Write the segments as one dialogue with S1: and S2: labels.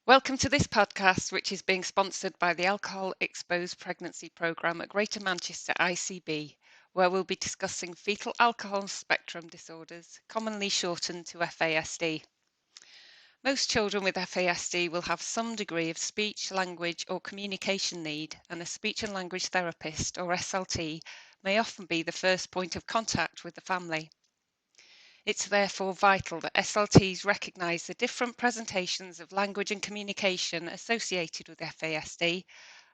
S1: Welcome to this podcast, which is being sponsored by the Alcohol Exposed Pregnancy Programme at Greater Manchester ICB, where we'll be discussing fetal alcohol spectrum disorders, commonly shortened to FASD. Most children with FASD will have some degree of speech, language, or communication need, and a speech and language therapist, or SLT, may often be the first point of contact with the family. It's therefore vital that SLTs recognise the different presentations of language and communication associated with FASD,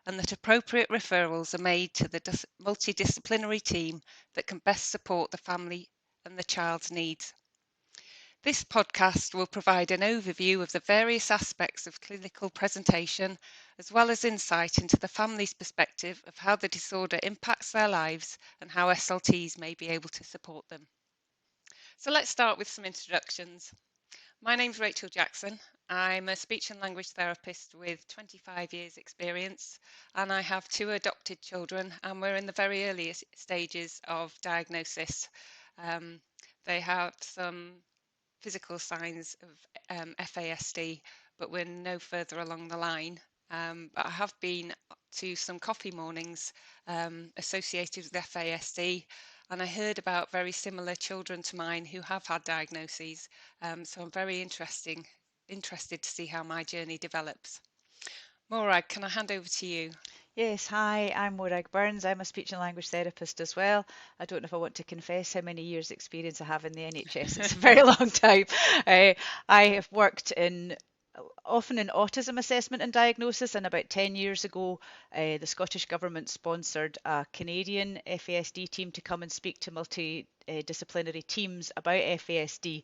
S1: and that appropriate referrals are made to the multidisciplinary team that can best support the family and the child's needs. This podcast will provide an overview of the various aspects of clinical presentation, as well as insight into the family's perspective of how the disorder impacts their lives and how SLTs may be able to support them. So let's start with some introductions. My name's Rachel Jackson. I'm a speech and language therapist with 25 years experience, and I have 2 adopted children, and we're in the very earliest stages of diagnosis. They have some physical signs of FASD, but we're no further along the line. But I have been to some coffee mornings associated with FASD, and I heard about very similar children to mine who have had diagnoses, so I'm very interested to see how my journey develops. Morag, can I hand over to you?
S2: Yes, hi, I'm Morag Burns. I'm a speech and language therapist as well. I don't know if I want to confess how many years experience I have in the NHS. It's a very long time. I have worked often in autism assessment and diagnosis, and about 10 years ago the Scottish Government sponsored a Canadian FASD team to come and speak to multidisciplinary teams about FASD.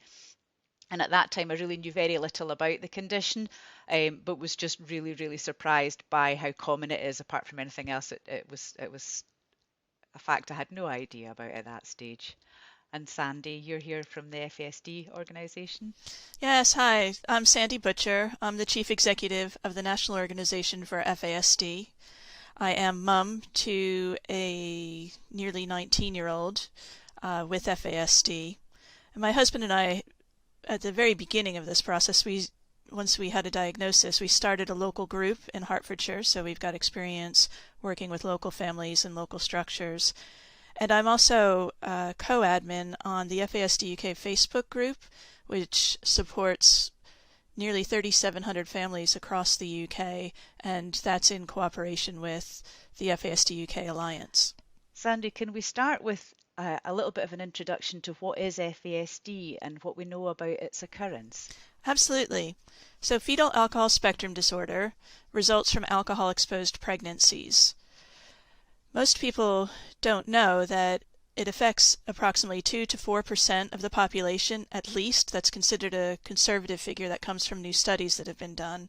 S2: And at that time, I really knew very little about the condition, but was just really, really surprised by how common it is. Apart from anything else, it was a fact I had no idea about at that stage. And Sandy, you're here from the FASD organisation.
S3: Yes, hi. I'm Sandy Butcher. I'm the Chief Executive of the National Organization for FASD. I am mum to a nearly 19-year-old with FASD. And my husband and I, at the very beginning of this process, once we had a diagnosis, we started a local group in Hertfordshire, so we've got experience working with local families and local structures. And I'm also co-admin on the FASD UK Facebook group, which supports nearly 3,700 families across the UK, and that's in cooperation with the FASD UK Alliance.
S2: Sandy, can we start with a little bit of an introduction to what is FASD and what we know about its occurrence?
S3: Absolutely. So fetal alcohol spectrum disorder results from alcohol-exposed pregnancies. Most people don't know that it affects approximately 2 to 4% of the population, at least. That's considered a conservative figure that comes from new studies that have been done.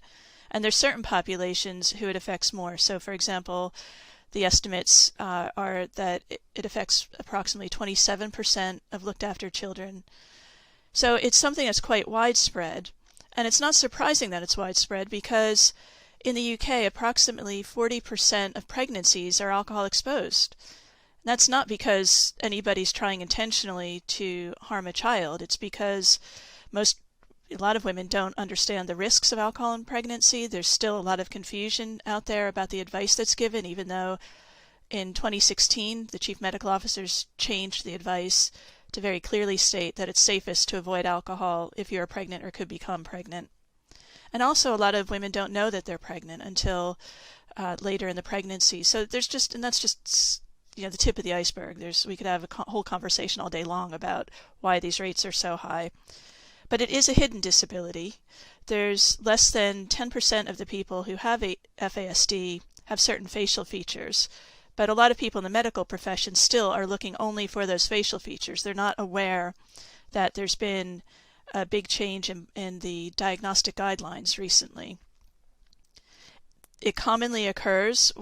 S3: And there's certain populations who it affects more. So, for example, the estimates are that it affects approximately 27% of looked after children. So it's something that's quite widespread. And it's not surprising that it's widespread because in the UK, approximately 40% of pregnancies are alcohol exposed. And that's not because anybody's trying intentionally to harm a child. It's because a lot of women don't understand the risks of alcohol in pregnancy. There's still a lot of confusion out there about the advice that's given, even though in 2016 the chief medical officers changed the advice to very clearly state that it's safest to avoid alcohol if you're pregnant or could become pregnant. And also a lot of women don't know that they're pregnant until later in the pregnancy. So that's just the tip of the iceberg. We could have a whole conversation all day long about why these rates are so high. But it is a hidden disability. There's less than 10% of the people who have FASD have certain facial features. But a lot of people in the medical profession still are looking only for those facial features. They're not aware that there's been a big change in the diagnostic guidelines recently. It commonly co-occurs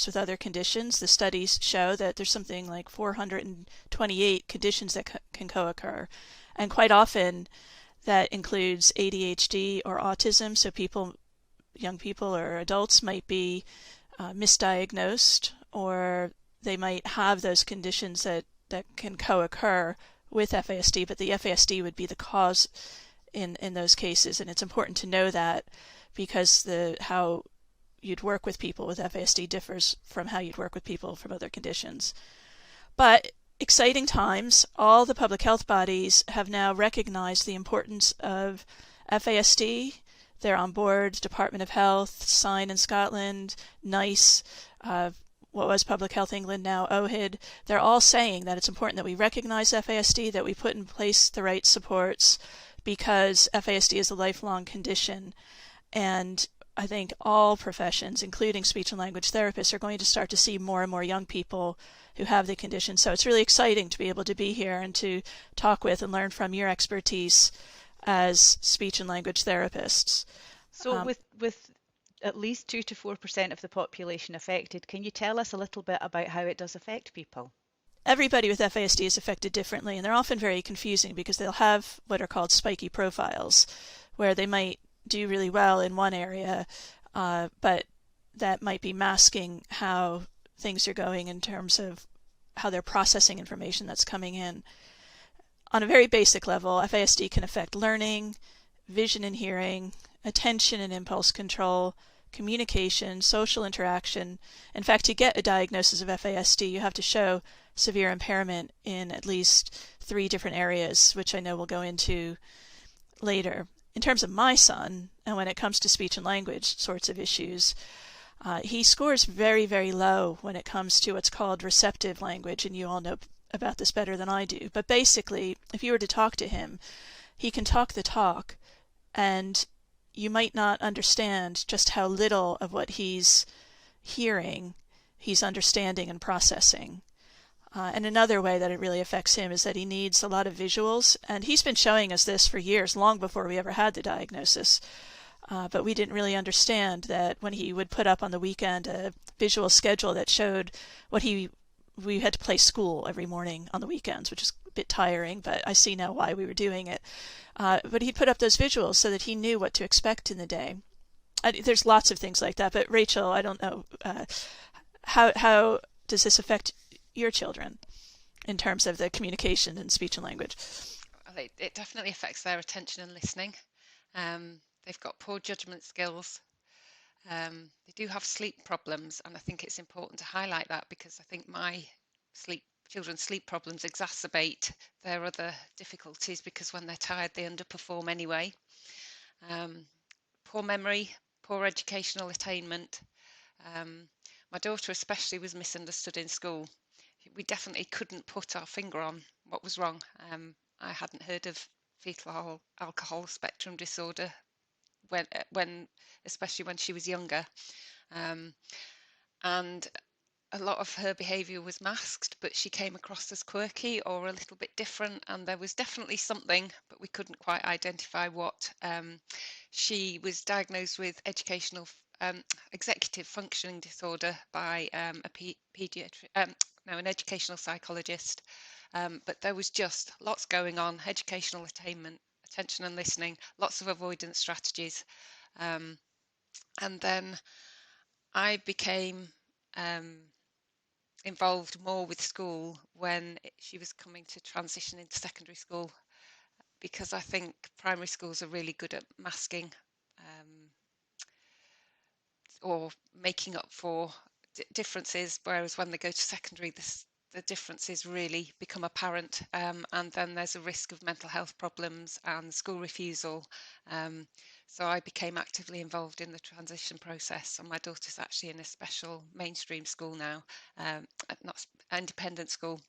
S3: with other conditions. The studies show that there's something like 428 conditions that can co-occur. And quite often that includes ADHD or autism, so young people or adults might be misdiagnosed, or they might have those conditions that can co-occur with FASD, but the FASD would be the cause in those cases, and it's important to know that because how you'd work with people with FASD differs from how you'd work with people from other conditions. But exciting times. All the public health bodies have now recognized the importance of FASD. They're on board. Department of Health, SIGN in Scotland, NICE, what was Public Health England, now OHID. They're all saying that it's important that we recognize FASD, that we put in place the right supports, because FASD is a lifelong condition. And I think all professions, including speech and language therapists, are going to start to see more and more young people who have the condition. So it's really exciting to be able to be here and to talk with and learn from your expertise as speech and language therapists.
S2: So with at least 2 to 4% of the population affected, can you tell us a little bit about how it does affect people?
S3: Everybody with FASD is affected differently, and they're often very confusing because they'll have what are called spiky profiles, where they might do really well in one area, but that might be masking how things are going in terms of how they're processing information that's coming in. On a very basic level, FASD can affect learning, vision and hearing, attention and impulse control, communication, social interaction. In fact, to get a diagnosis of FASD, you have to show severe impairment in at least 3 different areas, which I know we'll go into later. In terms of my son, and when it comes to speech and language sorts of issues, he scores very, very low when it comes to what's called receptive language, and you all know about this better than I do. But basically, if you were to talk to him, he can talk the talk, and you might not understand just how little of what he's hearing he's understanding and processing. And another way that it really affects him is that he needs a lot of visuals, and he's been showing us this for years, long before we ever had the diagnosis. But we didn't really understand that when he would put up on the weekend a visual schedule that showed we had to play school every morning on the weekends, which is a bit tiring, but I see now why we were doing it. But he'd put up those visuals so that he knew what to expect in the day. There's lots of things like that, but Rachel, I don't know, how does this affect your children in terms of the communication and speech and language?
S1: Well, it definitely affects their attention and listening. They've got poor judgment skills. They do have sleep problems, and I think it's important to highlight that because I think my children's sleep problems exacerbate their other difficulties, because when they're tired they underperform anyway. Poor memory, poor educational attainment. My daughter especially was misunderstood in school. We definitely couldn't put our finger on what was wrong. I hadn't heard of fetal alcohol spectrum disorder especially when she was younger, and a lot of her behaviour was masked, but she came across as quirky or a little bit different, and there was definitely something, but we couldn't quite identify what. She was diagnosed with executive functioning disorder by an educational psychologist, but there was just lots going on: educational attainment, attention and listening, lots of avoidance strategies. And then I became involved more with school when she was coming to transition into secondary school, because I think primary schools are really good at masking or making up for differences, whereas when they go to secondary, the differences really become apparent, and then there's a risk of mental health problems and school refusal. So I became actively involved in the transition process, and my daughter's actually in a special mainstream school now, not independent school,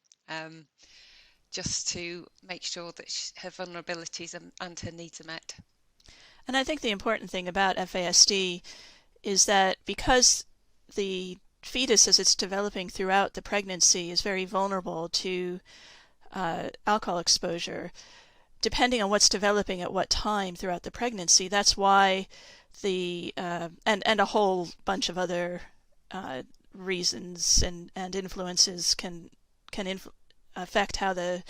S1: just to make sure that her vulnerabilities and her needs are met.
S3: And I think the important thing about FASD is that because the fetus, as it's developing throughout the pregnancy, is very vulnerable to alcohol exposure, depending on what's developing at what time throughout the pregnancy. That's why and a whole bunch of other reasons and influences can affect how the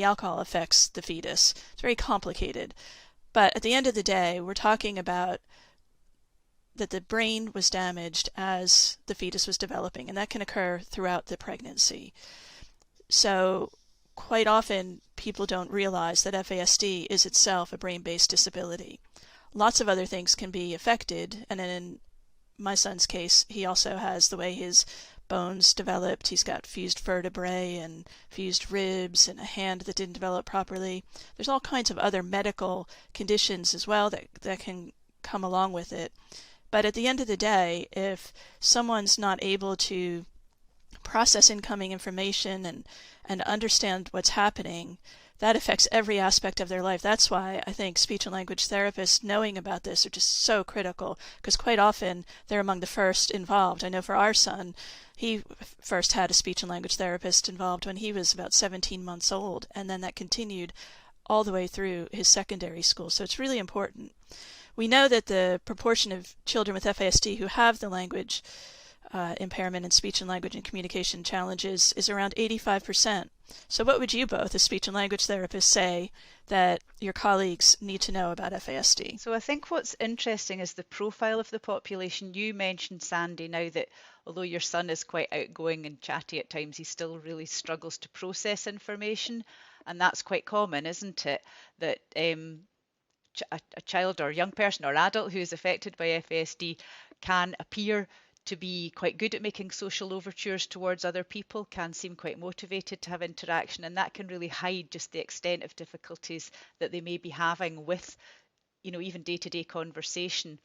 S3: alcohol affects the fetus. It's very complicated. But at the end of the day, we're talking about that the brain was damaged as the fetus was developing, and that can occur throughout the pregnancy. So quite often people don't realize that FASD is itself a brain-based disability. Lots of other things can be affected, and in my son's case, he also has the way his bones developed. He's got fused vertebrae and fused ribs and a hand that didn't develop properly. There's all kinds of other medical conditions as well that can come along with it. But at the end of the day, if someone's not able to process incoming information and understand what's happening, that affects every aspect of their life. That's why I think speech and language therapists knowing about this are just so critical, because quite often they're among the first involved. I know for our son, he first had a speech and language therapist involved when he was about 17 months old, and then that continued all the way through his secondary school. So it's really important. We know that the proportion of children with FASD who have the language impairment in speech and language and communication challenges is around 85%. So what would you both, as speech and language therapists, say that your colleagues need to know about FASD?
S2: So I think what's interesting is the profile of the population. You mentioned, Sandy, now that although your son is quite outgoing and chatty at times, he still really struggles to process information. And that's quite common, isn't it? That a child or young person or adult who is affected by FASD can appear to be quite good at making social overtures towards other people, can seem quite motivated to have interaction, and that can really hide just the extent of difficulties that they may be having with, even day-to-day conversation.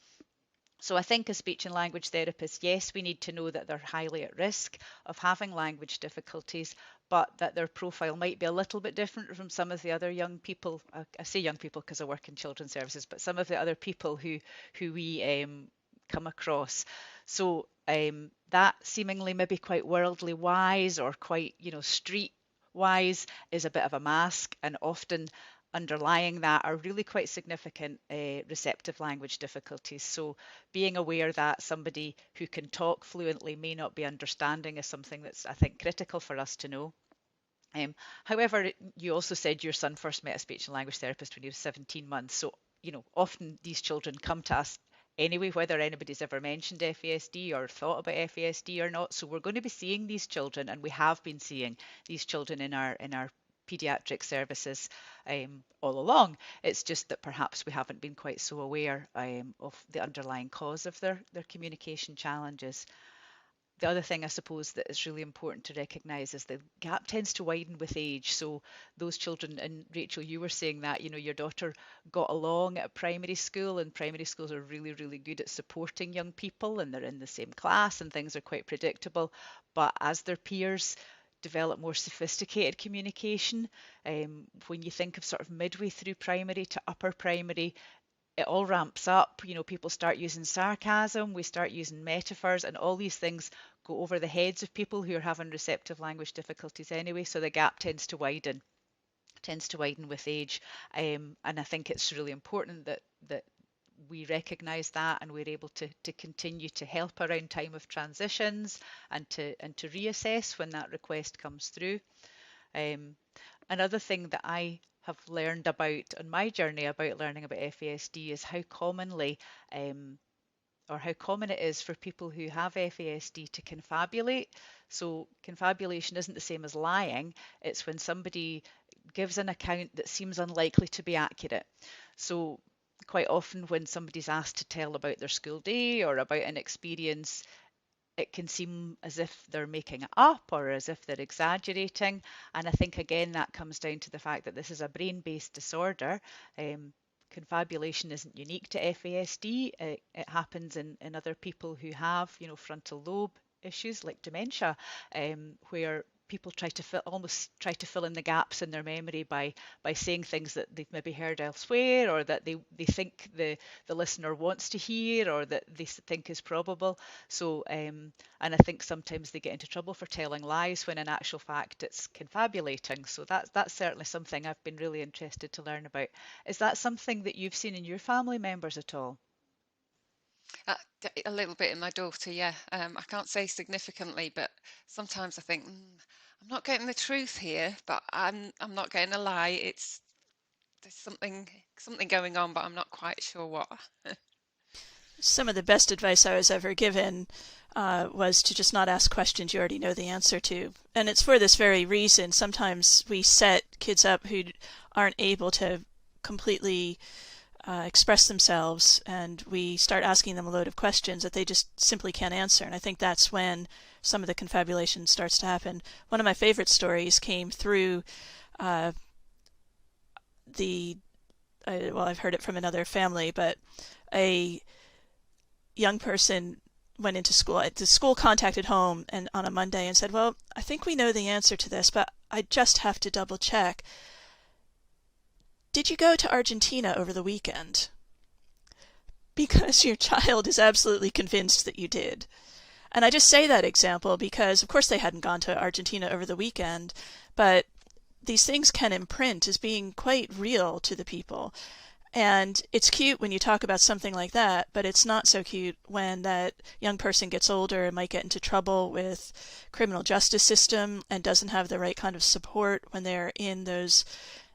S2: So I think as speech and language therapists, yes, we need to know that they're highly at risk of having language difficulties, but that their profile might be a little bit different from some of the other young people. I say young people because I work in children's services, but some of the other people who we come across. So that seemingly maybe quite worldly wise or quite, street wise is a bit of a mask, and often underlying that are really quite significant receptive language difficulties. So being aware that somebody who can talk fluently may not be understanding is something that's, I think, critical for us to know. However, you also said your son first met a speech and language therapist when he was 17 months. So, often these children come to us anyway, whether anybody's ever mentioned FASD or thought about FASD or not. So we're going to be seeing these children, and we have been seeing these children in our pediatric services all along. It's just that perhaps we haven't been quite so aware of the underlying cause of their communication challenges. The other thing I suppose that is really important to recognise is the gap tends to widen with age. So those children, and Rachel, you were saying that, your daughter got along at primary school, and primary schools are really, really good at supporting young people, and they're in the same class and things are quite predictable. But as their peers develop more sophisticated communication, when you think of sort of midway through primary to upper primary, it all ramps up. People start using sarcasm, we start using metaphors, and all these things go over the heads of people who are having receptive language difficulties anyway. So the gap tends to widen with age. And I think it's really important that we recognise that, and we're able to continue to help around time of transitions and to reassess when that request comes through. Another thing that I have learned about on my journey about learning about FASD is how commonly or how common it is for people who have FASD to confabulate. So confabulation isn't the same as lying. It's when somebody gives an account that seems unlikely to be accurate. So quite often when somebody's asked to tell about their school day or about an experience, it can seem as if they're making it up or as if they're exaggerating. And I think, again, that comes down to the fact that this is a brain-based disorder. Confabulation isn't unique to FASD. It happens in other people who have, frontal lobe issues like dementia, where people almost try to fill in the gaps in their memory by saying things that they've maybe heard elsewhere, or that they think the listener wants to hear, or that they think is probable. So and I think sometimes they get into trouble for telling lies when in actual fact it's confabulating. So that's certainly something I've been really interested to learn about. Is that something that you've seen in your family members at all?
S1: A little bit in my daughter, yeah. I can't say significantly, but sometimes I think I'm not getting the truth here, but I'm not getting a lie. There's something going on, but I'm not quite sure what.
S3: some of the best advice I was ever given was to just not ask questions you already know the answer to. And it's for this very reason. Sometimes we set kids up who aren't able to completely express themselves, and we start asking them a load of questions that they just simply can't answer. And I think that's when some of the confabulation starts to happen. One of my favorite stories came through well, I've heard it from another family, but a young person went into school. The school contacted home and on a Monday and said, well, I think we know the answer to this, but I just have to double check. Did you go to Argentina over the weekend? Because your child is absolutely convinced that you did. And I just say that example because, of course, they hadn't gone to Argentina over the weekend, but these things can imprint as being quite real to the people. And it's cute when you talk about something like that, but it's not so cute when that young person gets older and might get into trouble with criminal justice system and doesn't have the right kind of support when they're in those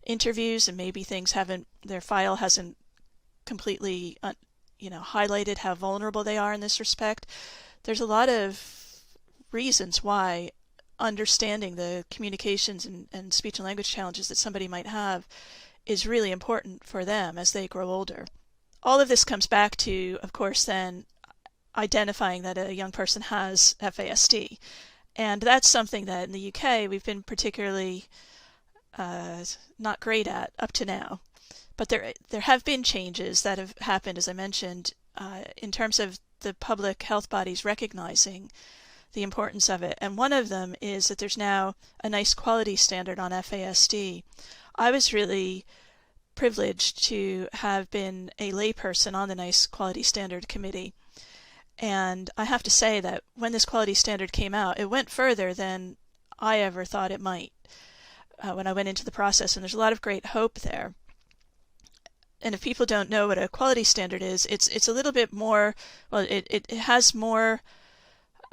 S3: interviews, and maybe their file hasn't completely highlighted how vulnerable they are in this respect. There's a lot of reasons why understanding the communications and speech and language challenges that somebody might have is really important for them as they grow older. All of this comes back to, of course, then identifying that a young person has FASD. And that's something that in the UK we've been particularly not great at up to now. But there have been changes that have happened, as I mentioned, in terms of the public health bodies recognizing the importance of it. And one of them is that there's now a nice quality standard on FASD. I was really privileged to have been a layperson on the NICE Quality Standard Committee. And I have to say that when this quality standard came out, it went further than I ever thought it might when I went into the process. And there's a lot of great hope there. And if people don't know what a quality standard is, it's a little bit more, well, it has more,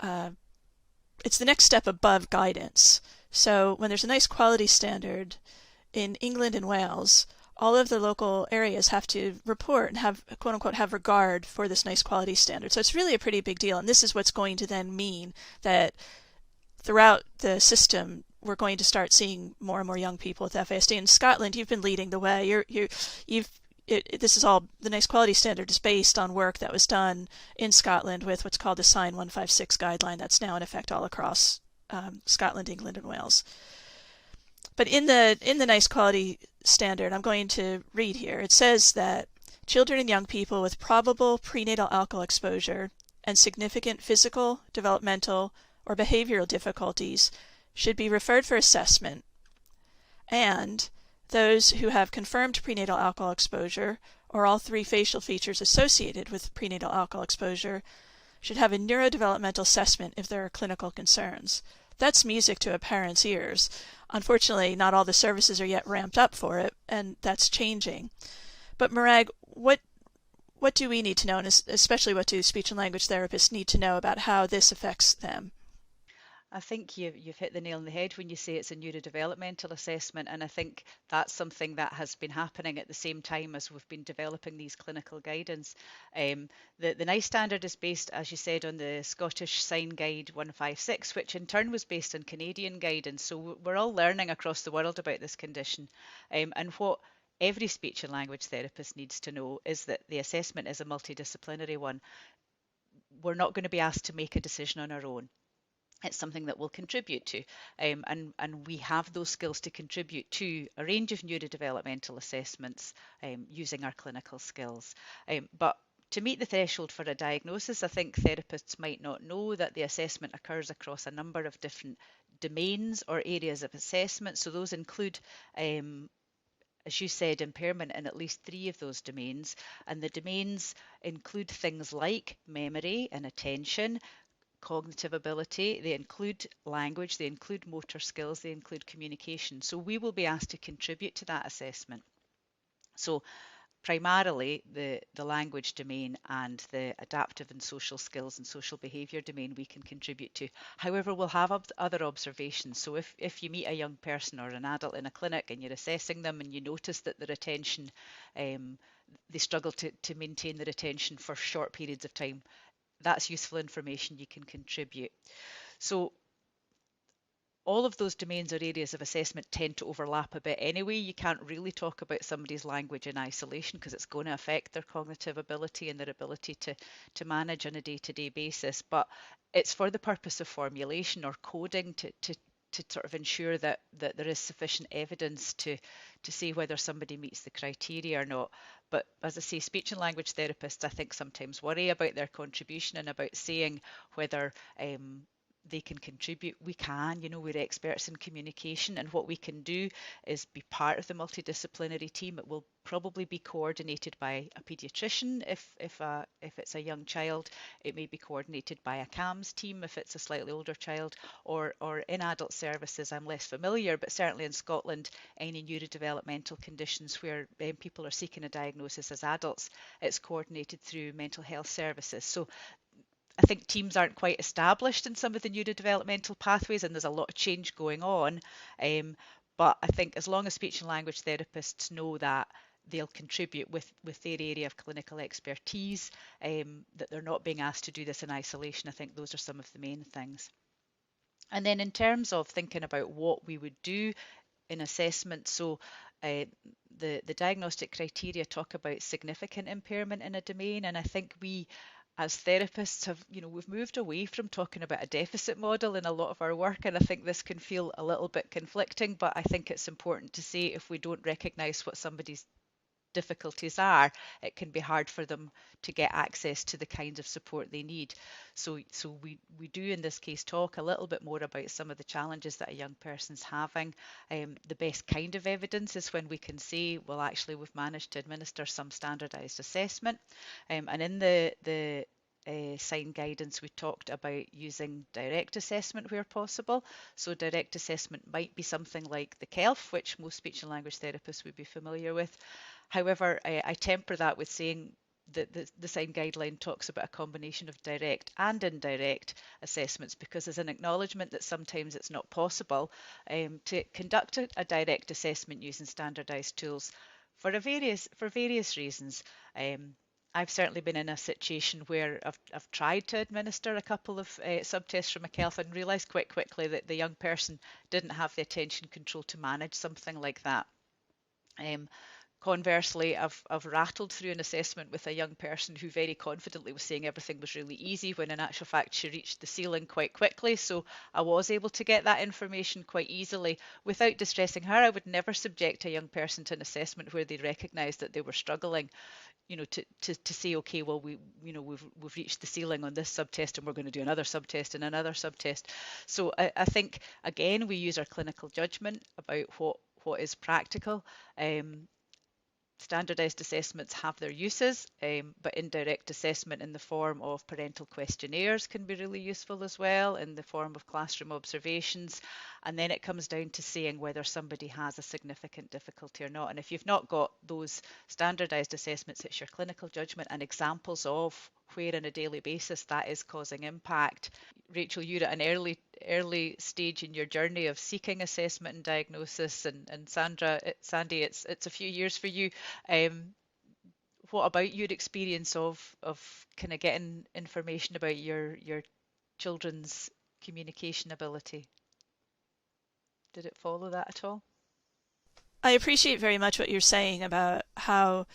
S3: it's the next step above guidance. So when there's a nice quality standard in England and Wales, all of the local areas have to report and have, quote unquote, have regard for this nice quality standard. So it's really a pretty big deal. And this is what's going to then mean that throughout the system, we're going to start seeing more and more young people with FASD. In Scotland, you've been leading the way. This is all, the nice quality standard is based on work that was done in Scotland with what's called the Sign 156 guideline that's now in effect all across Scotland, England, and Wales. But in the nice quality standard, I'm going to read here. It says that children and young people with probable prenatal alcohol exposure and significant physical, developmental, or behavioral difficulties should be referred for assessment, and those who have confirmed prenatal alcohol exposure or all three facial features associated with prenatal alcohol exposure should have a neurodevelopmental assessment if there are clinical concerns. That's music to a parent's ears. Unfortunately, not all the services are yet ramped up for it, and that's changing. But Morag, what do we need to know, and especially what do speech and language therapists need to know about how this affects them?
S2: I think you've hit the nail on the head when you say it's a neurodevelopmental assessment, and I think that's something that has been happening at the same time as we've been developing these clinical guidance. The NICE standard is based, as you said, on the Scottish Sign Guide 156, which in turn was based on Canadian guidance. So we're all learning across the world about this condition. And what every speech and language therapist needs to know is that the assessment is a multidisciplinary one. We're not going to be asked to make a decision on our own. It's something that we'll contribute to, and we have those skills to contribute to a range of neurodevelopmental assessments using our clinical skills. But to meet the threshold for a diagnosis, I think therapists might not know that the assessment occurs across a number of different domains or areas of assessment. So those include, as you said, impairment in at least 3 of those domains. And the domains include things like memory and attention, cognitive ability, they include language, they include motor skills, they include communication. So we will be asked to contribute to that assessment. So primarily the language domain and the adaptive and social skills and social behaviour domain we can contribute to. However, we'll have other observations. So if you meet a young person or an adult in a clinic and you're assessing them and you notice that their attention, they struggle to maintain their attention for short periods of time, that's useful information you can contribute. So all of those domains or areas of assessment tend to overlap a bit anyway. You can't really talk about somebody's language in isolation because it's going to affect their cognitive ability and their ability to manage on a day-to-day basis. But it's for the purpose of formulation or coding to sort of ensure that there is sufficient evidence to see whether somebody meets the criteria or not. But as I say, speech and language therapists, I think, sometimes worry about their contribution and about saying whether they can contribute. We can, we're experts in communication, and what we can do is be part of the multidisciplinary team. It will probably be coordinated by a paediatrician if it's a young child. It may be coordinated by a CAMS team if it's a slightly older child, or in adult services. I'm less familiar, but certainly in Scotland, any neurodevelopmental conditions where people are seeking a diagnosis as adults, it's coordinated through mental health services. So I think teams aren't quite established in some of the neurodevelopmental pathways, and there's a lot of change going on. But I think as long as speech and language therapists know that they'll contribute with their area of clinical expertise, that they're not being asked to do this in isolation, I think those are some of the main things. And then in terms of thinking about what we would do in assessment, so the diagnostic criteria talk about significant impairment in a domain, and I think we as therapists we've moved away from talking about a deficit model in a lot of our work, and I think this can feel a little bit conflicting, but I think it's important to say if we don't recognise what somebody's difficulties are, it can be hard for them to get access to the kinds of support they need. So we do in this case talk a little bit more about some of the challenges that a young person's having. The best kind of evidence is when we can say, well, actually we've managed to administer some standardised assessment, and in the sign guidance we talked about using direct assessment where possible. So direct assessment might be something like the KELF, which most speech and language therapists would be familiar with. However, I temper that with saying that the sign guideline talks about a combination of direct and indirect assessments, because there's an acknowledgement that sometimes it's not possible to conduct a direct assessment using standardised tools for various reasons. I've certainly been in a situation where I've tried to administer a couple of subtests from a KELF and realised quite quickly that the young person didn't have the attention control to manage something like that. Conversely, I've rattled through an assessment with a young person who very confidently was saying everything was really easy, when in actual fact she reached the ceiling quite quickly. So I was able to get that information quite easily without distressing her. I would never subject a young person to an assessment where they recognised that they were struggling, to say, okay, well, we've reached the ceiling on this subtest and we're going to do another subtest and another subtest. So I think, again, we use our clinical judgment about what is practical. Standardised assessments have their uses, but indirect assessment in the form of parental questionnaires can be really useful as well, in the form of classroom observations. And then it comes down to saying whether somebody has a significant difficulty or not. And if you've not got those standardised assessments, it's your clinical judgment and examples of where on a daily basis that is causing impact. Rachel, you're at an early stage in your journey of seeking assessment and diagnosis, and Sandy, it's a few years for you. What about your experience of kind of getting information about your children's communication ability? Did it follow that at all?
S3: I appreciate very much what you're saying about how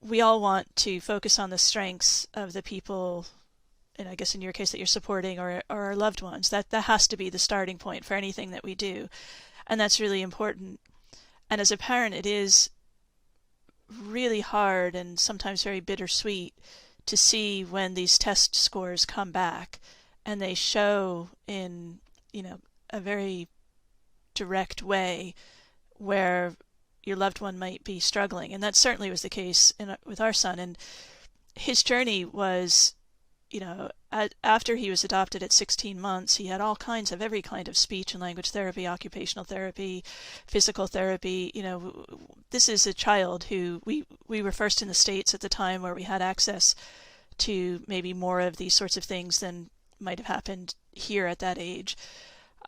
S3: we all want to focus on the strengths of the people, and I guess in your case that you're supporting, or our loved ones. That has to be the starting point for anything that we do, and that's really important. And as a parent, it is really hard and sometimes very bittersweet to see when these test scores come back and they show in a very direct way where your loved one might be struggling. And that certainly was the case with our son. And his journey was, after he was adopted at 16 months, he had all kinds of every kind of speech and language therapy, occupational therapy, physical therapy. This is a child who we were first in the States at the time where we had access to maybe more of these sorts of things than might have happened here at that age.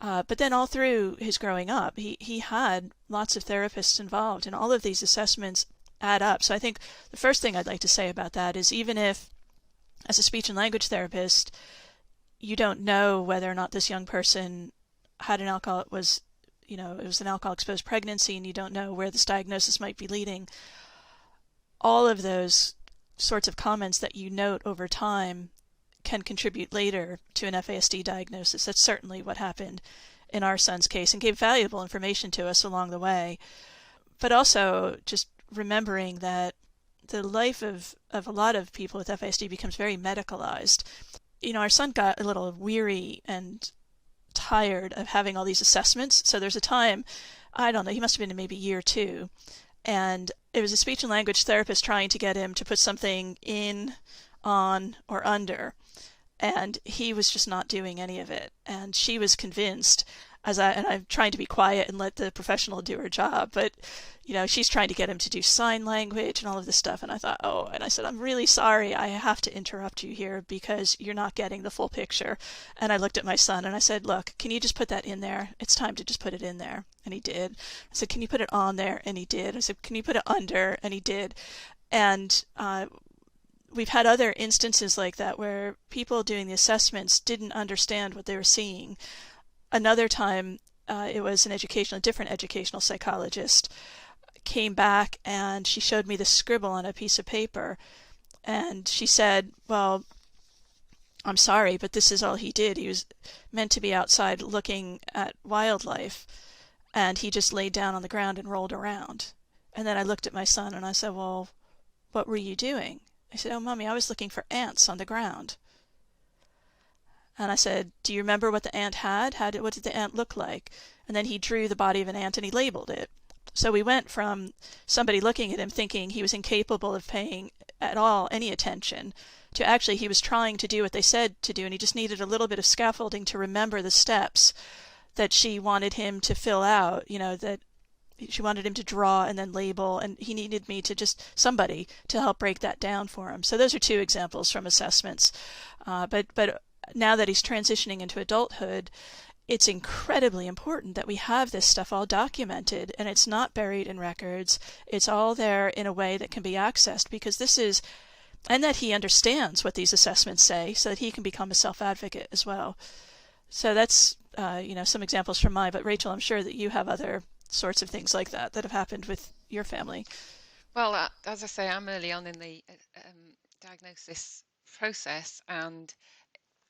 S3: But then all through his growing up, he had lots of therapists involved, and all of these assessments add up. So I think the first thing I'd like to say about that is, even if, as a speech and language therapist, you don't know whether or not this young person had an alcohol, it was an alcohol-exposed pregnancy, and you don't know where this diagnosis might be leading, all of those sorts of comments that you note over time can contribute later to an FASD diagnosis. That's certainly what happened in our son's case, and gave valuable information to us along the way. But also just remembering that the life of a lot of people with FASD becomes very medicalized. Our son got a little weary and tired of having all these assessments. So there's a time, I don't know, he must have been in maybe year 2, and it was a speech and language therapist trying to get him to put something in, on, or under. And he was just not doing any of it. And she was convinced, and I'm trying to be quiet and let the professional do her job, but she's trying to get him to do sign language and all of this stuff. And I thought, and I said, I'm really sorry, I have to interrupt you here because you're not getting the full picture. And I looked at my son and I said, look, can you just put that in there? It's time to just put it in there. And he did. I said, can you put it on there? And he did. I said, can you put it under? And he did. And we've had other instances like that where people doing the assessments didn't understand what they were seeing. Another time, it was a different educational psychologist came back and she showed me the scribble on a piece of paper, and she said, well, I'm sorry, but this is all he did. He was meant to be outside looking at wildlife, and he just laid down on the ground and rolled around. And then I looked at my son and I said, well, what were you doing? I said, oh, Mommy, I was looking for ants on the ground. And I said, do you remember what the ant had? What did the ant look like? And then he drew the body of an ant and he labeled it. So we went from somebody looking at him thinking he was incapable of paying at all any attention to actually he was trying to do what they said to do, and he just needed a little bit of scaffolding to remember the steps that she wanted him to fill out, that she wanted him to draw and then label, and he needed me to somebody to help break that down for him. So those are 2 examples from assessments. But now that he's transitioning into adulthood, it's incredibly important that we have this stuff all documented, and it's not buried in records. It's all there in a way that can be accessed, because and that he understands what these assessments say so that he can become a self-advocate as well. So that's, some examples from mine. But Rachel, I'm sure that you have other sorts of things like that have happened with your family.
S1: Well, as I say, I'm early on in the diagnosis process, and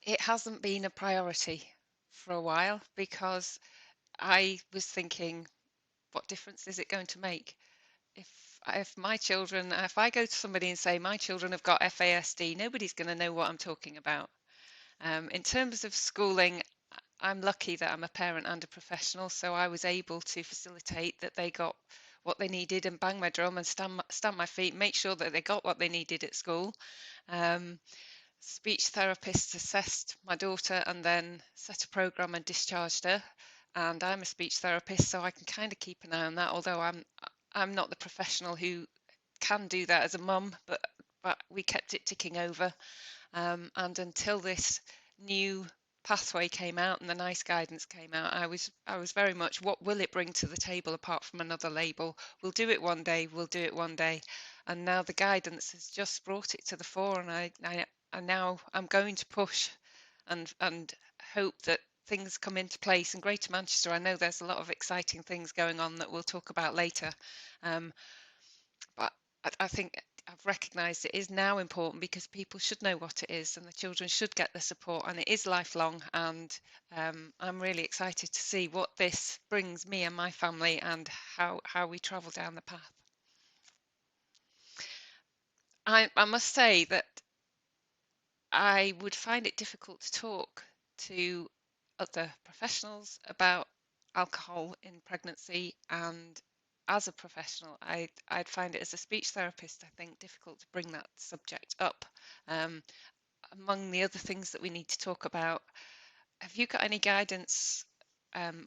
S1: it hasn't been a priority for a while, because I was thinking, what difference is it going to make? If I go to somebody and say my children have got FASD, nobody's going to know what I'm talking about. In terms of schooling, I'm lucky that I'm a parent and a professional, so I was able to facilitate that they got what they needed and bang my drum and stamp my feet, make sure that they got what they needed at school. Speech therapists assessed my daughter and then set a program and discharged her. And I'm a speech therapist, so I can kind of keep an eye on that, although I'm not the professional who can do that as a mum, but we kept it ticking over. And until this new pathway came out and the NICE guidance came out, I was very much, what will it bring to the table apart from another label? We'll do it one day, And now the guidance has just brought it to the fore, and now I'm going to push and hope that things come into place. In Greater Manchester, I know there's a lot of exciting things going on that we'll talk about later. But I think I've recognised it is now important, because people should know what it is and the children should get the support, and it is lifelong. And I'm really excited to see what this brings me and my family, and how we travel down the path. I must say that I would find it difficult to talk to other professionals about alcohol in pregnancy, and as a professional, I'd find it, as a speech therapist, I think, difficult to bring that subject up. among the other things that we need to talk about, have you got any guidance,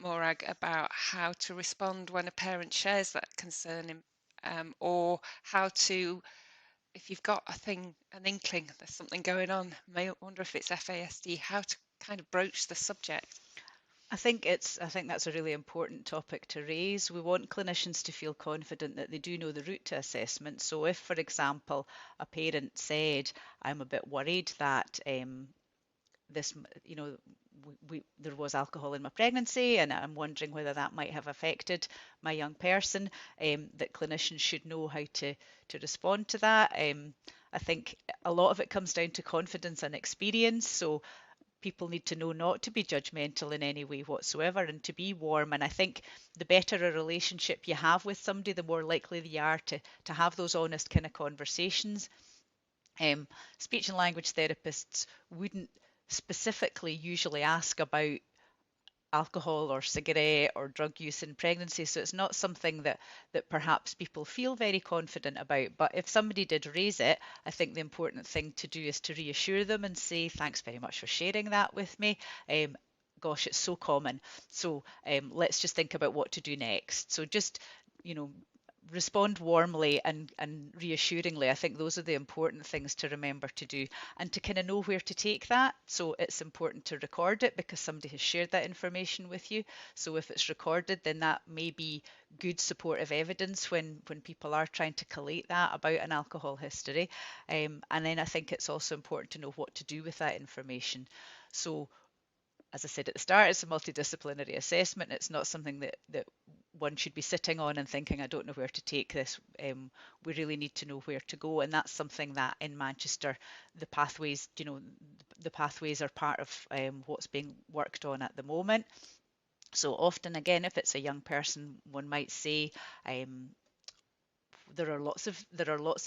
S1: Morag, about how to respond when a parent shares that concern, or how to, if you've got an inkling there's something going on, may wonder if it's FASD, how to kind of broach the subject?
S2: I think that's a really important topic to raise. We want clinicians to feel confident that they do know the route to assessment. So if, for example, a parent said, I'm a bit worried that this, there was alcohol in my pregnancy, and I'm wondering whether that might have affected my young person, that clinicians should know how to respond to that. I think a lot of it comes down to confidence and experience. So people need to know not to be judgmental in any way whatsoever and to be warm. And I think the better a relationship you have with somebody, the more likely they are to have those honest kind of conversations. Speech and language therapists wouldn't specifically usually ask about alcohol or cigarette or drug use in pregnancy, so it's not something that perhaps people feel very confident about. But if somebody did raise it, I think the important thing to do is to reassure them and say, thanks very much for sharing that with me. Gosh, it's so common. So let's just think about what to do next. So just, respond warmly and reassuringly. I think those are the important things to remember to do, and to kind of know where to take that. So it's important to record it because somebody has shared that information with you. So if it's recorded, then that may be good supportive evidence when people are trying to collate that about an alcohol history. And then I think it's also important to know what to do with that information. So as I said at the start, it's a multidisciplinary assessment. It's not something that one should be sitting on and thinking, I don't know where to take this. We really need to know where to go. And that's something that in Manchester, the pathways are part of what's being worked on at the moment. So often, again, if it's a young person, one might say, there are lots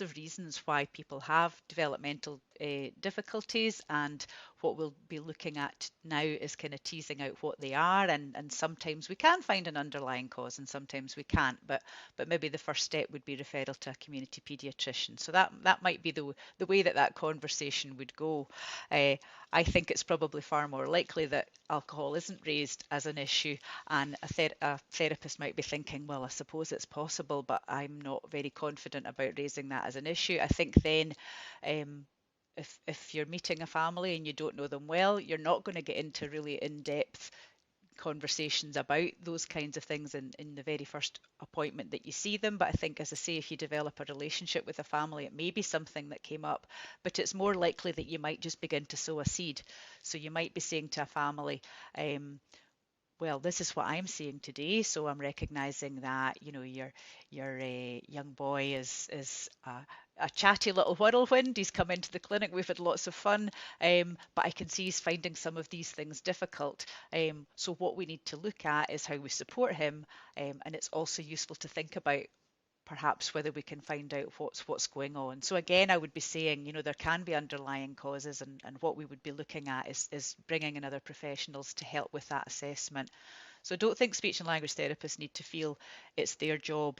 S2: of reasons why people have developmental difficulties, and what we'll be looking at now is kind of teasing out what they are, and sometimes we can find an underlying cause and sometimes we can't, but maybe the first step would be referral to a community paediatrician. So that might be the way that conversation would go. I think it's probably far more likely that alcohol isn't raised as an issue, and a therapist might be thinking, well, I suppose it's possible, but I'm not very confident about raising that as an issue. I think then if you're meeting a family and you don't know them well, you're not going to get into really in-depth conversations about those kinds of things in the very first appointment that you see them. But I think, as I say, if you develop a relationship with a family, it may be something that came up, but it's more likely that you might just begin to sow a seed. So you might be saying to a family, well, this is what I'm seeing today, so I'm recognizing that your young boy is a chatty little whirlwind. He's come into the clinic, we've had lots of fun, but I can see he's finding some of these things difficult. So what we need to look at is how we support him, and it's also useful to think about perhaps whether we can find out what's going on. So again, I would be saying, there can be underlying causes, and what we would be looking at is bringing in other professionals to help with that assessment. So I don't think speech and language therapists need to feel it's their job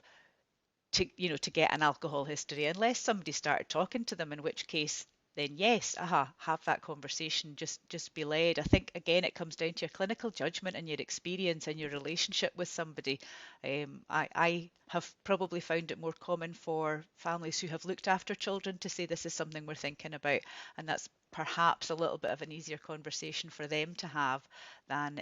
S2: to get an alcohol history unless somebody started talking to them, in which case then yes, have that conversation, just be led. I think again it comes down to your clinical judgment and your experience and your relationship with somebody. I have probably found it more common for families who have looked after children to say this is something we're thinking about, and that's perhaps a little bit of an easier conversation for them to have than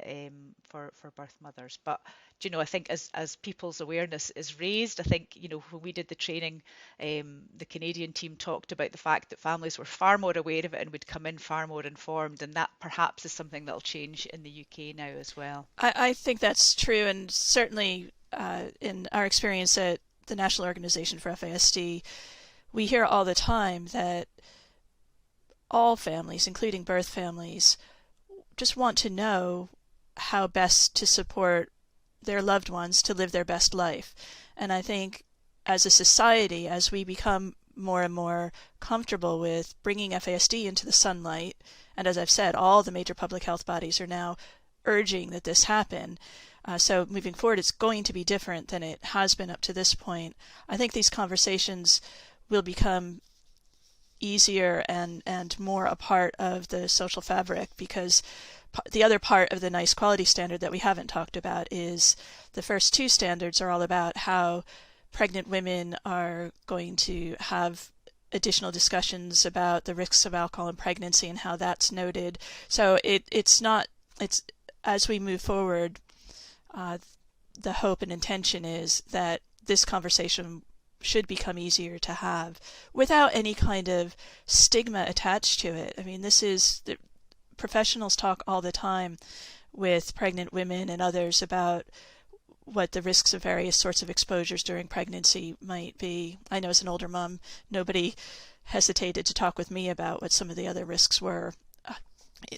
S2: for birth mothers. But I think as people's awareness is raised, I think when we did the training, the Canadian team talked about the fact that families were far more aware of it and would come in far more informed, and that perhaps is something that'll change in the UK now as well.
S3: I think that's true, and certainly in our experience at the National Organization for FASD, we hear all the time that all families, including birth families, just want to know how best to support their loved ones to live their best life. And I think as a society, as we become more and more comfortable with bringing FASD into the sunlight, and as I've said, all the major public health bodies are now urging that this happen. So moving forward, it's going to be different than it has been up to this point. I think these conversations will become easier and more a part of the social fabric, because the other part of the nice quality standard that we haven't talked about is the first two standards are all about how pregnant women are going to have additional discussions about the risks of alcohol in pregnancy and how that's noted. So it's as we move forward, the hope and intention is that this conversation should become easier to have without any kind of stigma attached to it. I mean, the professionals talk all the time with pregnant women and others about what the risks of various sorts of exposures during pregnancy might be. I know as an older mom, nobody hesitated to talk with me about what some of the other risks were.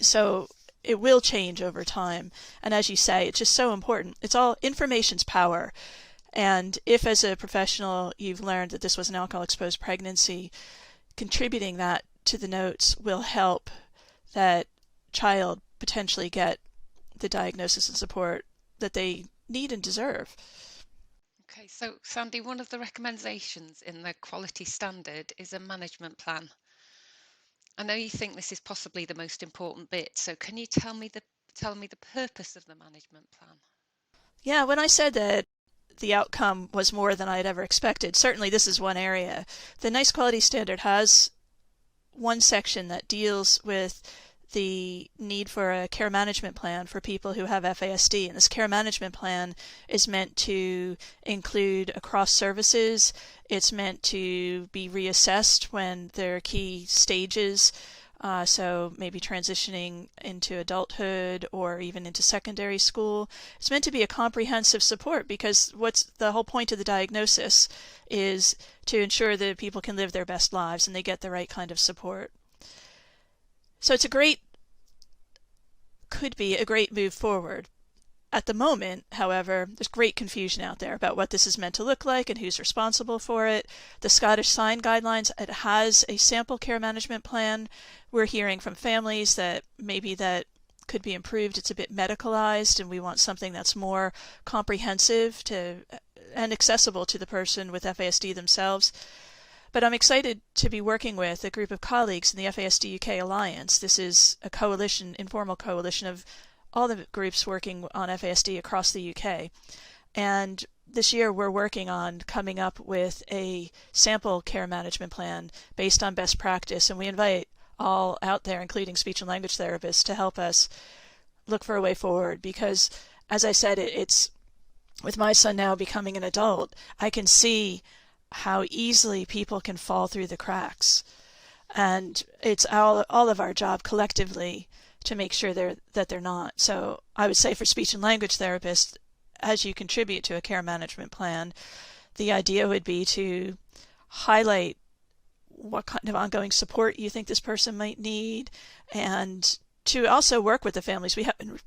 S3: So it will change over time. And as you say, it's just so important. It's all information's power. And if as a professional you've learned that this was an alcohol-exposed pregnancy, contributing that to the notes will help that child potentially get the diagnosis and support that they need and deserve.
S1: Okay, so Sandy, one of the recommendations in the quality standard is a management plan. I know you think this is possibly the most important bit, so can you tell me the purpose of the management plan?
S3: Yeah, when I said that the outcome was more than I had ever expected, certainly this is one area. The nice quality standard has one section that deals with the need for a care management plan for people who have FASD. And this care management plan is meant to include across services. It's meant to be reassessed when there are key stages. So maybe transitioning into adulthood or even into secondary school. It's meant to be a comprehensive support, because what's the whole point of the diagnosis is to ensure that people can live their best lives and they get the right kind of support. So could be a great move forward. At the moment, however, there's great confusion out there about what this is meant to look like and who's responsible for it. The Scottish Sign Guidelines, it has a sample care management plan. We're hearing from families that maybe that could be improved. It's a bit medicalized, and we want something that's more comprehensive and accessible to the person with FASD themselves. But I'm excited to be working with a group of colleagues in the FASD UK Alliance. This is a coalition, informal coalition of all the groups working on FASD across the UK. And this year we're working on coming up with a sample care management plan based on best practice. And we invite all out there, including speech and language therapists, to help us look for a way forward. Because, as I said, it's with my son now becoming an adult, I can see how easily people can fall through the cracks. And it's all of our job collectively to make sure that they're not. So I would say for speech and language therapists, as you contribute to a care management plan, the idea would be to highlight what kind of ongoing support you think this person might need, and to also work with the families. We haven't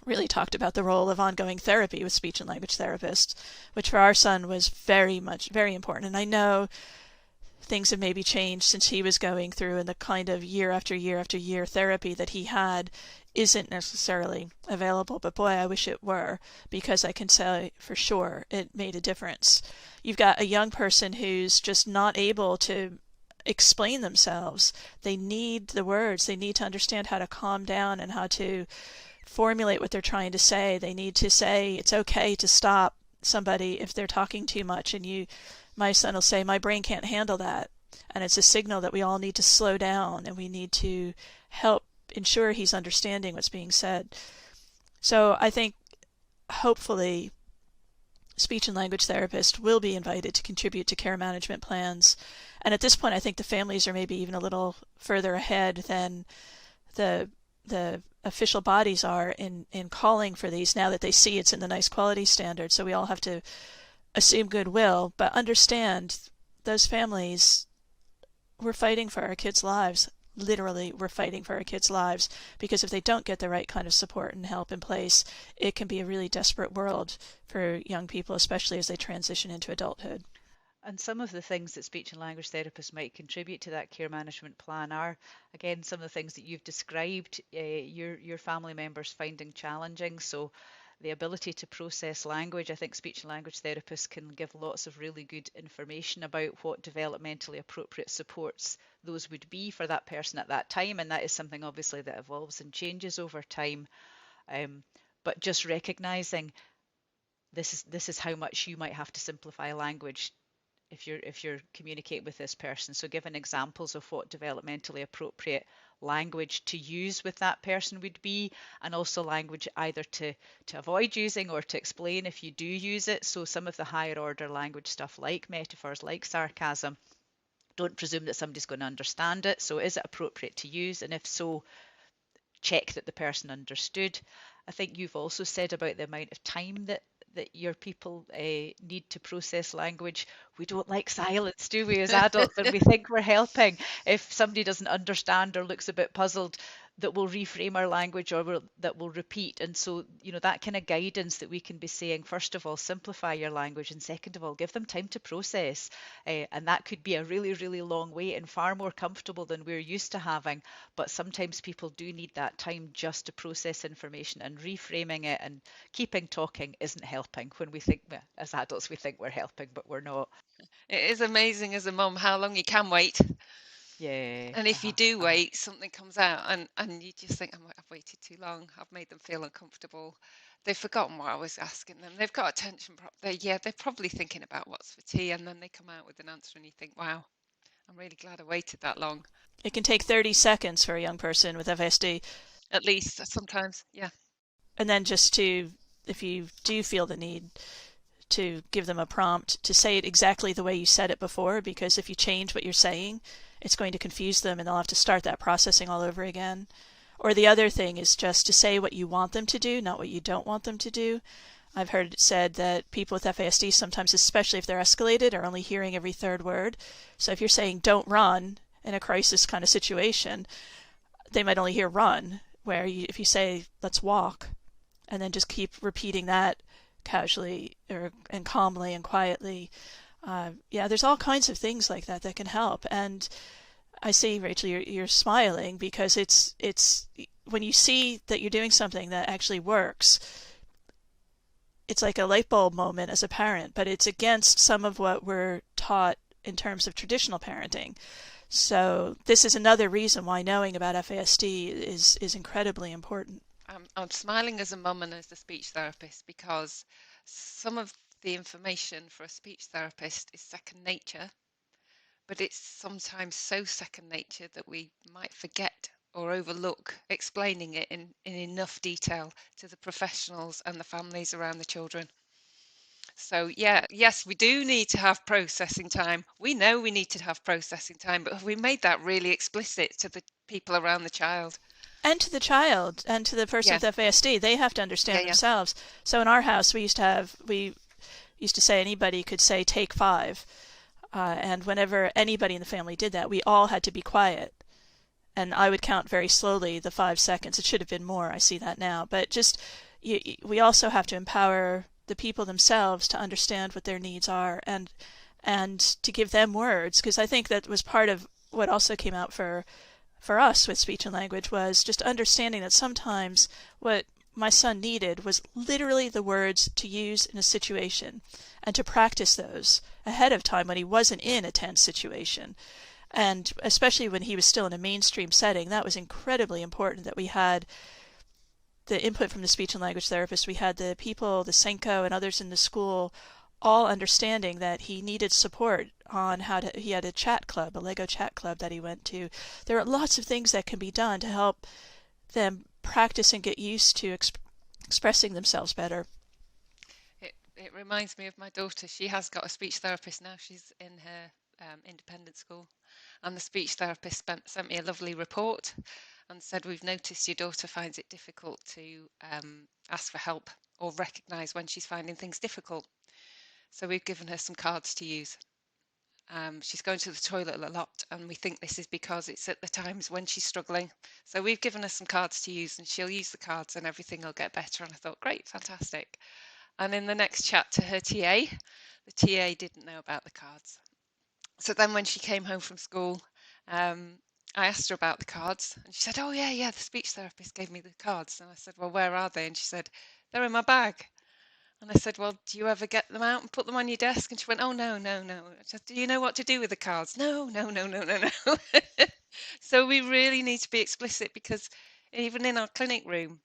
S3: really talked about the role of ongoing therapy with speech and language therapists, which for our son was very important. And I know things have maybe changed since he was going through, and the kind of year after year after year therapy that he had isn't necessarily available. But boy, I wish it were, because I can say for sure it made a difference. You've got a young person who's just not able to explain themselves. They need the words. They need to understand how to calm down and how to formulate what they're trying to say. They need to say it's okay to stop somebody if they're talking too much, and my son will say, my brain can't handle that. And it's a signal that we all need to slow down, and we need to help ensure he's understanding what's being said. So I think hopefully speech and language therapists will be invited to contribute to care management plans. And at this point, I think the families are maybe even a little further ahead than the official bodies are in calling for these, now that they see it's in the nice quality standard. So we all have to assume goodwill, but understand those families, we're fighting for our kids' lives. Literally, we're fighting for our kids' lives, because if they don't get the right kind of support and help in place, it can be a really desperate world for young people, especially as they transition into adulthood.
S2: And some of the things that speech and language therapists might contribute to that care management plan are, again, some of the things that you've described, your family members finding challenging. So the ability to process language. I think speech and language therapists can give lots of really good information about what developmentally appropriate supports those would be for that person at that time, and that is something obviously that evolves and changes over time. But just recognizing this is how much you might have to simplify language if you're communicating with this person. So giving examples of what developmentally appropriate language to use with that person would be, and also language either to avoid using or to explain if you do use it. So some of the higher order language stuff like metaphors, like sarcasm, don't presume that somebody's going to understand it. So is it appropriate to use? And if so, check that the person understood. I think you've also said about the amount of time that your people need to process language. We don't like silence, do we, as adults? And we think we're helping. If somebody doesn't understand or looks a bit puzzled, that will reframe our language or that will repeat. And so, that kind of guidance that we can be saying, first of all, simplify your language, and second of all, give them time to process. And that could be a really, really long wait and far more comfortable than we're used to having. But sometimes people do need that time just to process information, and reframing it and keeping talking isn't helping when we think, well, as adults, we think we're helping, but we're not.
S1: It is amazing as a mum how long you can wait.
S2: Yeah.
S1: And if you do wait, something comes out and you just think, I've waited too long. I've made them feel uncomfortable. They've forgotten what I was asking them. They've got attention. They're probably thinking about what's for tea, and then they come out with an answer and you think, wow, I'm really glad I waited that long.
S3: It can take 30 seconds for a young person with FASD.
S1: At least sometimes, yeah.
S3: And then if you do feel the need to give them a prompt, to say it exactly the way you said it before, because if you change what you're saying, it's going to confuse them and they'll have to start that processing all over again. Or the other thing is just to say what you want them to do, not what you don't want them to do. I've heard it said that people with FASD sometimes, especially if they're escalated, are only hearing every third word. So if you're saying don't run in a crisis kind of situation, they might only hear run, where if you say let's walk, and then just keep repeating that casually and calmly and quietly. There's all kinds of things like that that can help. And I see, Rachel, you're smiling because it's when you see that you're doing something that actually works, it's like a light bulb moment as a parent, but it's against some of what we're taught in terms of traditional parenting. So this is another reason why knowing about FASD is incredibly important.
S1: I'm smiling as a mum and as a speech therapist because some of the information for a speech therapist is second nature, but it's sometimes so second nature that we might forget or overlook explaining it in enough detail to the professionals and the families around the children. So yes, we do need to have processing time. We know we need to have processing time, but have we made that really explicit to the people around the child?
S3: And to the child and to the person with FASD, they have to understand themselves. So in our house, we used to say anybody could say take 5. And whenever anybody in the family did that, we all had to be quiet. And I would count very slowly the 5 seconds. It should have been more. I see that now. But we also have to empower the people themselves to understand what their needs are and to give them words. Because I think that was part of what also came out for us with speech and language, was just understanding that sometimes what my son needed was literally the words to use in a situation, and to practice those ahead of time when he wasn't in a tense situation. And especially when he was still in a mainstream setting, that was incredibly important that we had the input from the speech and language therapist. We had the people, the Senko and others in the school, all understanding that he needed support on he had a chat club, a Lego chat club that he went to. There are lots of things that can be done to help them practice and get used to expressing themselves better.
S1: It reminds me of my daughter. She has got a speech therapist now. She's in her independent school, and the speech therapist sent me a lovely report and said, we've noticed your daughter finds it difficult to ask for help or recognise when she's finding things difficult. So we've given her some cards to use. She's going to the toilet a lot, and we think this is because it's at the times when she's struggling. So we've given her some cards to use, and she'll use the cards and everything will get better. And I thought, great, fantastic. And in the next chat to her TA, the TA didn't know about the cards. So then when she came home from school, I asked her about the cards, and she said, oh yeah, the speech therapist gave me the cards. And I said, well, where are they? And she said, They're in my bag. And I said, well, do you ever get them out and put them on your desk? And she went, oh, no, no, no. I said, do you know what to do with the cards? No, no, no, no, no, no. So we really need to be explicit, because even in our clinic room,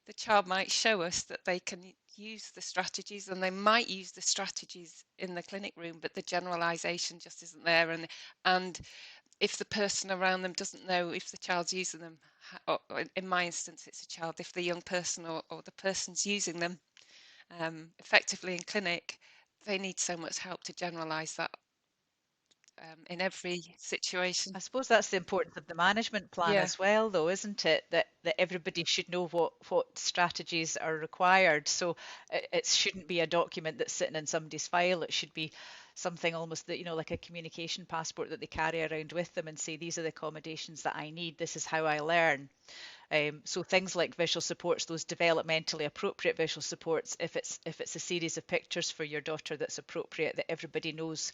S1: the child might show us that they can use the strategies, and they might use the strategies in the clinic room, but the generalization just isn't there. And if the person around them doesn't know if the child's using them, or in my instance, it's a child, if the young person or the person's using them effectively in clinic, they need so much help to generalize that in every situation.
S2: I suppose that's the importance of the management plan
S1: Yeah,
S2: as well, though, isn't it? That everybody should know what strategies are required. So it shouldn't be a document that's sitting in somebody's file. It should be something almost that, like a communication passport that they carry around with them and say, these are the accommodations that I need. This is how I learn. So things like visual supports, those developmentally appropriate visual supports, if it's a series of pictures for your daughter that's appropriate, that everybody knows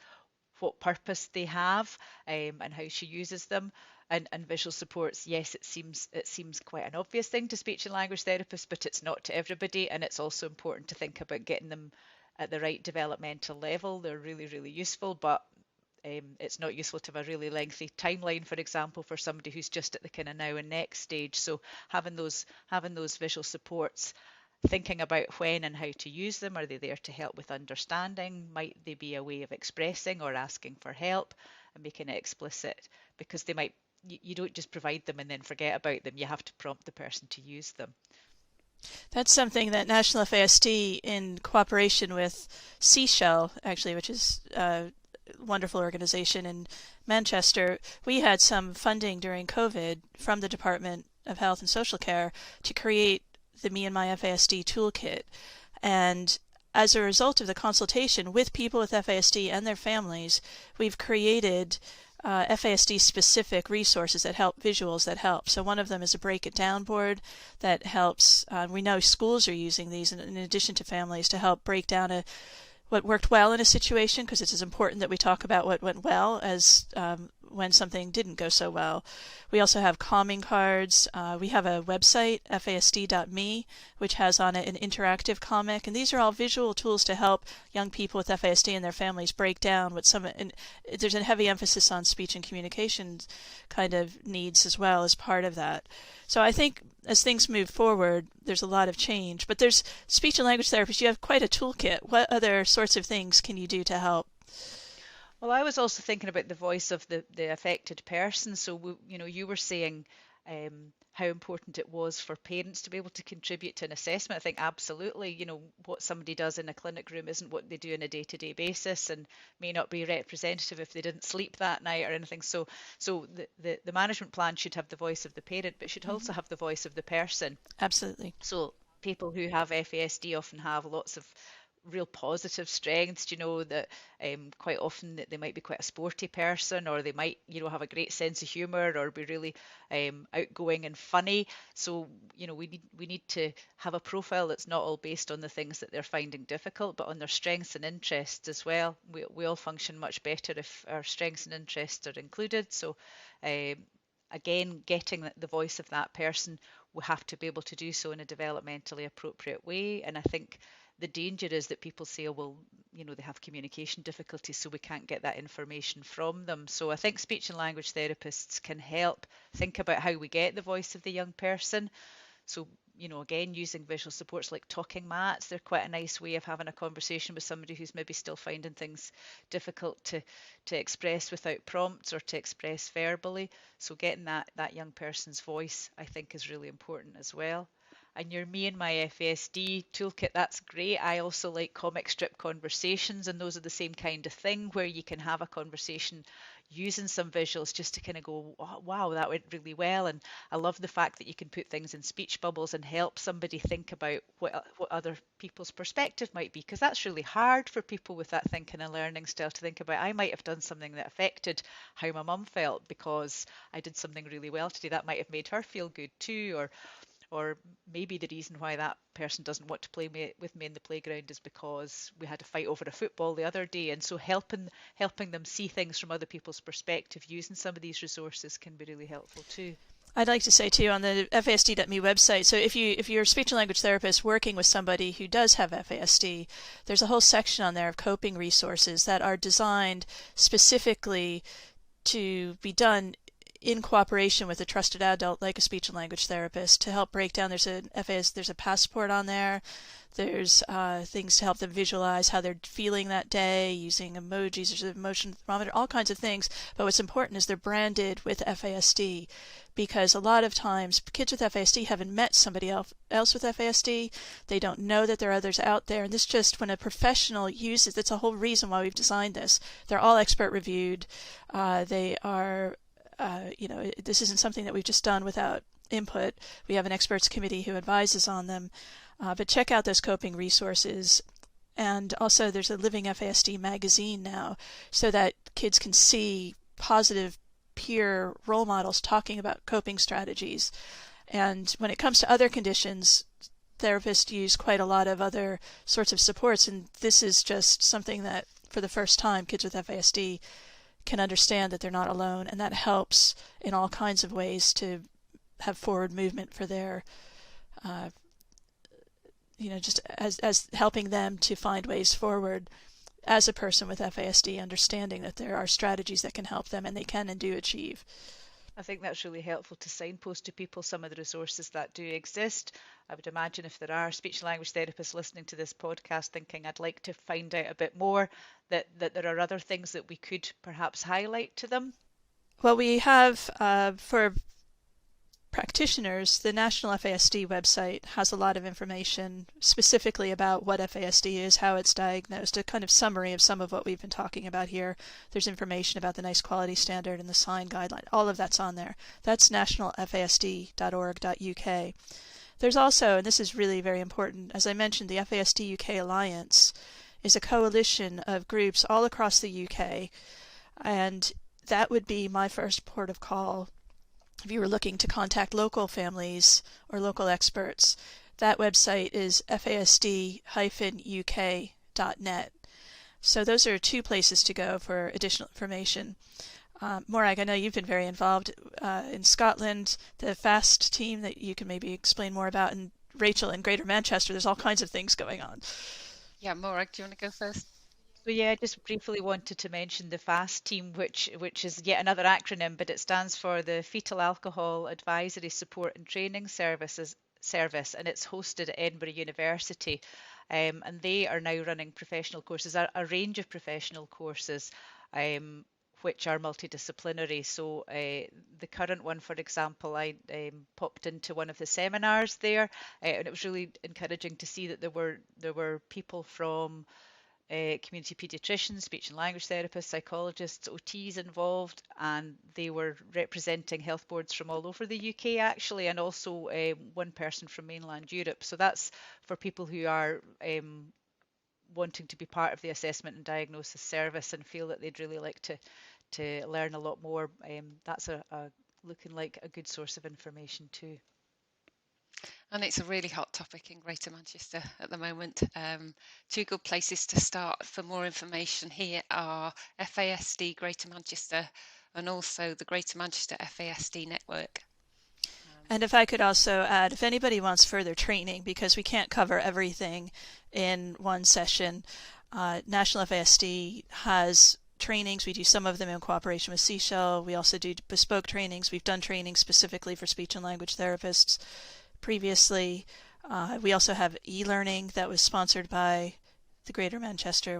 S2: what purpose they have, and how she uses them. And visual supports, yes, it seems quite an obvious thing to speech and language therapists, but it's not to everybody. And it's also important to think about getting them at the right developmental level. They're really, really useful, but it's not useful to have a really lengthy timeline, for example, for somebody who's just at the kind of now and next stage. So having those visual supports, thinking about when and how to use them. Are they there to help with understanding? Might they be a way of expressing or asking for help, and making it explicit? Because they might, you don't just provide them and then forget about them. You have to prompt the person to use them.
S3: That's something that National FASD, in cooperation with Seashell, actually, which is a wonderful organization in Manchester, we had some funding during COVID from the Department of Health and Social Care to create the Me and My FASD toolkit. And as a result of the consultation with people with FASD and their families, we've created FASD specific resources that help, visuals that help. So one of them is a break it down board that helps. We know schools are using these in addition to families to help break down what worked well in a situation, because it's as important that we talk about what went well as when something didn't go so well. We also have calming cards. We have a website, fasd.me, which has on it an interactive comic. And these are all visual tools to help young people with FASD and their families break down what some, and there's a heavy emphasis on speech and communication kind of needs as well as part of that. So I think as things move forward, there's a lot of change. But there's speech and language therapists, you have quite a toolkit. What other sorts of things can you do to help?
S2: Well, I was also thinking about the voice of the affected person. So, you were saying how important it was for parents to be able to contribute to an assessment. I think absolutely, what somebody does in a clinic room isn't what they do on a day-to-day basis, and may not be representative if they didn't sleep that night or anything. So the management plan should have the voice of the parent, but should also have the voice of the person.
S3: Absolutely.
S2: So people who have FASD often have lots of real positive strengths, that quite often that they might be quite a sporty person, or they might, have a great sense of humor, or be really outgoing and funny. So, we need to have a profile that's not all based on the things that they're finding difficult, but on their strengths and interests as well. We all function much better if our strengths and interests are included. So, again, getting the voice of that person, we have to be able to do so in a developmentally appropriate way. And I think the danger is that people say, oh, well, they have communication difficulties, so we can't get that information from them. So I think speech and language therapists can help think about how we get the voice of the young person. So, again, using visual supports like talking mats, they're quite a nice way of having a conversation with somebody who's maybe still finding things difficult to express without prompts or to express verbally. So getting that young person's voice, I think, is really important as well. And your Me and My FASD toolkit, that's great. I also like comic strip conversations, and those are the same kind of thing, where you can have a conversation using some visuals just to kind of go, oh, wow, that went really well. And I love the fact that you can put things in speech bubbles and help somebody think about what other people's perspective might be, because that's really hard for people with that thinking and learning style to think about. I might have done something that affected how my mum felt because I did something really well today. That might have made her feel good too, or maybe the reason why that person doesn't want to play with me in the playground is because we had a fight over a football the other day. And so helping them see things from other people's perspective using some of these resources can be really helpful too.
S3: I'd like to say too on the FASD.me website, so if you're a speech and language therapist working with somebody who does have FASD, there's a whole section on there of coping resources that are designed specifically to be done in cooperation with a trusted adult like a speech and language therapist to help break down. There's a passport on there. There's things to help them visualize how they're feeling that day using emojis. There's an emotion thermometer, all kinds of things. But what's important is they're branded with FASD, because a lot of times kids with FASD haven't met somebody else with FASD. They don't know that there are others out there. And this just, when a professional uses, that's a whole reason why we've designed this. They're all expert reviewed. They are, this isn't something that we've just done without input. We have an experts committee who advises on them. But check out those coping resources. And also there's a Living FASD magazine now, so that kids can see positive peer role models talking about coping strategies. And when it comes to other conditions, therapists use quite a lot of other sorts of supports, and this is just something that for the first time kids with FASD can understand that they're not alone, and that helps in all kinds of ways to have forward movement for their just as helping them to find ways forward as a person with FASD, understanding that there are strategies that can help them and they can and do achieve.
S2: I think that's really helpful to signpost to people some of the resources that do exist. I would imagine if there are speech and language therapists listening to this podcast thinking, I'd like to find out a bit more, that there are other things that we could perhaps highlight to them.
S3: Well, we have, for practitioners, the National FASD website has a lot of information specifically about what FASD is, how it's diagnosed, a kind of summary of some of what we've been talking about here. There's information about the NICE quality standard and the SIGN guideline. All of that's on there. That's nationalfasd.org.uk. There's also, and this is really very important, as I mentioned, the FASD UK Alliance is a coalition of groups all across the UK, and that would be my first port of call if you were looking to contact local families or local experts. That website is fasd-uk.net. So those are two places to go for additional information. Morag, I know you've been very involved in Scotland, the FAST team that you can maybe explain more about, and Rachel in Greater Manchester. There's all kinds of things going on.
S1: Yeah, Morag, do you want to go first?
S2: So yeah, I just briefly wanted to mention the FAST team, which is yet another acronym, but it stands for the Fetal Alcohol Advisory Support and Training Service, and it's hosted at Edinburgh University. And they are now running professional courses, a range of professional courses, which are multidisciplinary. So the current one, for example, I popped into one of the seminars there, and it was really encouraging to see that there were people from community paediatricians, speech and language therapists, psychologists, OTs involved, and they were representing health boards from all over the UK actually, and also one person from mainland Europe. So that's for people who are wanting to be part of the assessment and diagnosis service and feel that they'd really like to learn a lot more. That's a looking like a good source of information too.
S1: And it's a really hot topic in Greater Manchester at the moment. Two good places to start for more information here are FASD Greater Manchester and also the Greater Manchester FASD Network.
S3: And if I could also add, if anybody wants further training, because we can't cover everything in one session, National FASD has trainings. We do some of them in cooperation with Seashell. We also do bespoke trainings. We've done trainings specifically for speech and language therapists previously. We also have e-learning that was sponsored by the Greater Manchester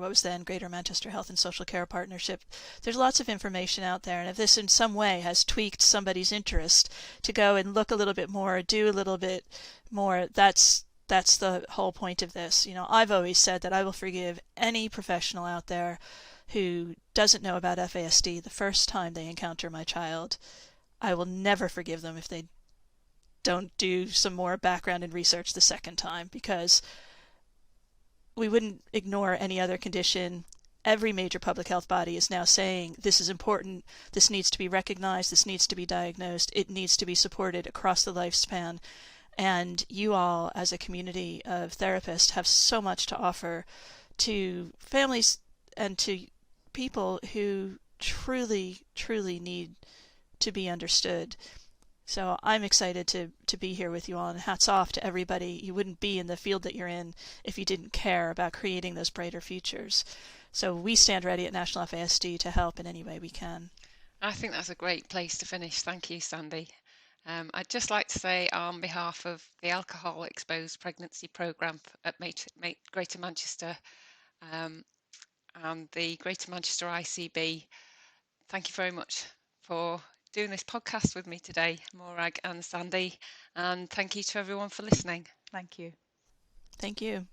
S3: Health and Social Care Partnership. There's lots of information out there, and if this in some way has tweaked somebody's interest to go and look a little bit more, do a little bit more, that's the whole point of this. I've always said that I will forgive any professional out there who doesn't know about FASD the first time they encounter my child. I will never forgive them if they don't do some more background and research the second time, because we wouldn't ignore any other condition. Every major public health body is now saying this is important, this needs to be recognized, this needs to be diagnosed, it needs to be supported across the lifespan. And you all, as a community of therapists, have so much to offer to families and to people who truly, truly need to be understood. So I'm excited to be here with you all, and hats off to everybody. You wouldn't be in the field that you're in if you didn't care about creating those brighter futures. So we stand ready at National FASD to help in any way we can.
S1: I think that's a great place to finish. Thank you, Sandy. I'd just like to say on behalf of the Alcohol Exposed Pregnancy Programme at Greater Manchester and the Greater Manchester ICB, thank you very much for doing this podcast with me today, Morag and Sandy, and thank you to everyone for listening.
S2: Thank you.
S3: Thank you.